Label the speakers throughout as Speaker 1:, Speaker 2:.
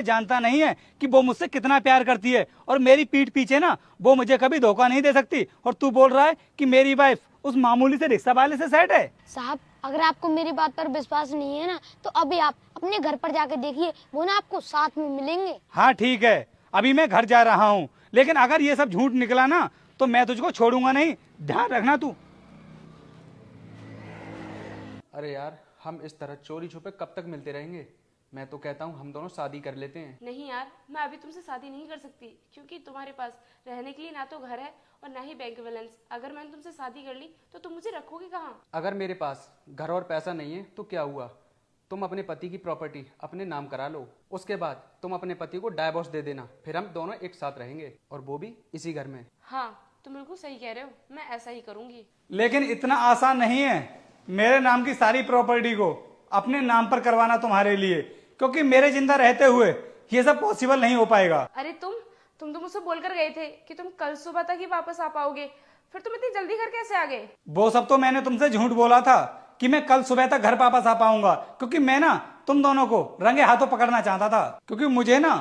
Speaker 1: जानता नहीं है कि वो मुझसे कितना प्यार करती है, और मेरी पीठ पीछे ना वो मुझे कभी धोखा नहीं दे सकती। और तू बोल रहा है कि मेरी वाइफ उस मामूली से रिक्शा वाले से सेट है।
Speaker 2: साहब, अगर आपको मेरी बात पर विश्वास नहीं है ना, तो अभी आप अपने घर पर जाके देखिए, वो ना आपको साथ में मिलेंगे।
Speaker 1: हाँ ठीक है, अभी मैं घर जा रहा हूँ, लेकिन अगर ये सब झूठ निकला ना तो मैं तुझको छोड़ूंगा नहीं, ध्यान रखना तू।
Speaker 3: अरे यार, हम इस तरह चोरी छुपे कब तक मिलते रहेंगे? मैं तो कहता हूँ हम दोनों शादी कर लेते हैं।
Speaker 4: नहीं यार, मैं अभी तुमसे शादी नहीं कर सकती, क्योंकि तुम्हारे पास रहने के लिए ना तो घर है और ना ही बैंक बैलेंस। अगर मैंने तुमसे शादी कर ली तो तुम मुझे रखोगे कहाँ?
Speaker 3: अगर मेरे पास घर और पैसा नहीं है तो क्या हुआ? तुम अपने पति की प्रॉपर्टी अपने नाम करा लो, उसके बाद तुम अपने पति को डाइवोर्स दे देना, फिर हम दोनों एक साथ रहेंगे, और वो भी इसी घर में।
Speaker 4: हाँ, तुम बिल्कुल सही कह रहे हो, मैं ऐसा ही करूंगी।
Speaker 1: लेकिन इतना आसान नहीं है मेरे नाम की सारी प्रॉपर्टी को अपने नाम पर करवाना तुम्हारे लिए, क्योंकि मेरे जिंदा रहते हुए ये सब पॉसिबल नहीं हो पाएगा।
Speaker 4: अरे तुम तो मुझसे बोलकर गए थे कि तुम कल सुबह तक ही वापस आ पाओगे, फिर तुम इतनी जल्दी घर कैसे आ गए?
Speaker 1: वो सब तो मैंने तुमसे झूठ बोला था कि मैं कल सुबह तक घर वापस आ पाऊंगा, क्योंकि मैं ना तुम दोनों को रंगे हाथों पकड़ना चाहता था। क्योंकि मुझे ना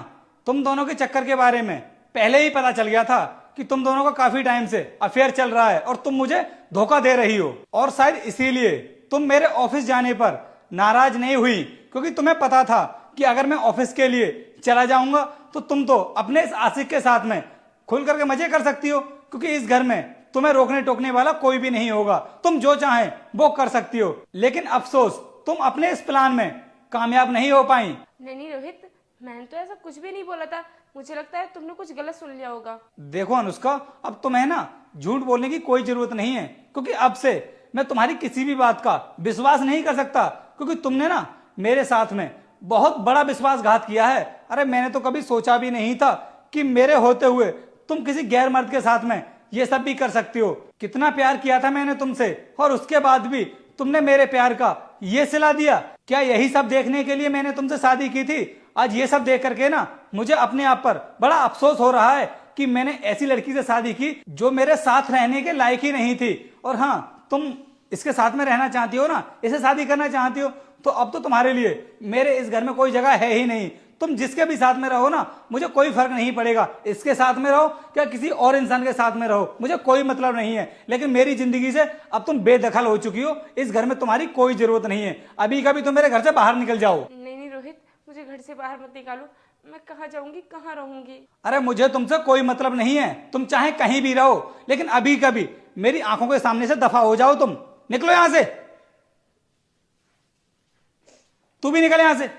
Speaker 1: तुम दोनों के चक्कर के बारे में पहले ही पता चल गया था कि तुम दोनों का काफी टाइम से अफेयर चल रहा है और तुम मुझे धोखा दे रही हो। और शायद इसीलिए तुम मेरे ऑफिस जाने पर नाराज नहीं हुई, क्योंकि तुम्हें पता था कि अगर मैं ऑफिस के लिए चला जाऊंगा तो तुम तो अपने इस आशिक के साथ में खुल करके मजे कर सकती हो, क्योंकि इस घर में तुम्हें रोकने टोकने वाला कोई भी नहीं होगा, तुम जो चाहे वो कर सकती हो। लेकिन अफसोस तुम अपने इस प्लान में कामयाब नहीं हो पाई।
Speaker 4: नहीं रोहित, मैंने तो ऐसा कुछ भी नहीं बोला था, मुझे लगता है तुमने कुछ गलत सुन लिया होगा।
Speaker 1: देखो अनुष्का, अब तुम्हें ना झूठ बोलने की कोई जरूरत नहीं है, क्योंकि अब से मैं तुम्हारी किसी भी बात का विश्वास नहीं कर सकता, क्योंकि तुमने ना मेरे साथ में बहुत बड़ा विश्वासघात किया है। अरे मैंने तो कभी सोचा भी नहीं था कि मेरे होते हुए तुम किसी गैर मर्द के साथ में ये सब भी कर सकती हो। कितना प्यार किया था मैंने तुमसे, और उसके बाद भी तुमने मेरे प्यार का ये सिला दिया। क्या यही सब देखने के लिए मैंने तुमसे शादी की थी? आज ये सब देख करके ना मुझे अपने आप पर बड़ा अफसोस हो रहा है कि मैंने ऐसी लड़की से शादी की जो मेरे साथ रहने के लायक ही नहीं थी। और हाँ, तुम इसके साथ में रहना चाहती हो ना, इसे शादी करना चाहती हो, तो अब तो तुम्हारे लिए मेरे इस घर में कोई जगह है ही नहीं। तुम जिसके भी साथ में रहो ना, मुझे कोई फर्क नहीं पड़ेगा, इसके साथ में रहो क्या किसी और इंसान के साथ में रहो, मुझे कोई मतलब नहीं है। लेकिन मेरी जिंदगी से अब तुम बेदखल हो चुकी हो, इस घर में तुम्हारी कोई जरूरत नहीं है। अभी कभी तुम मेरे घर से बाहर निकल जाओ।
Speaker 4: नहीं रोहित, मुझे घर से बाहर मत निकालो, मैं कहाँ जाऊंगी, कहाँ रहूंगी?
Speaker 1: अरे मुझे तुमसे कोई मतलब नहीं है, तुम चाहे कहीं भी रहो, लेकिन अभी कभी मेरी आंखों के सामने से दफा हो जाओ। तुम निकलो यहां से, तू भी निकल यहां से।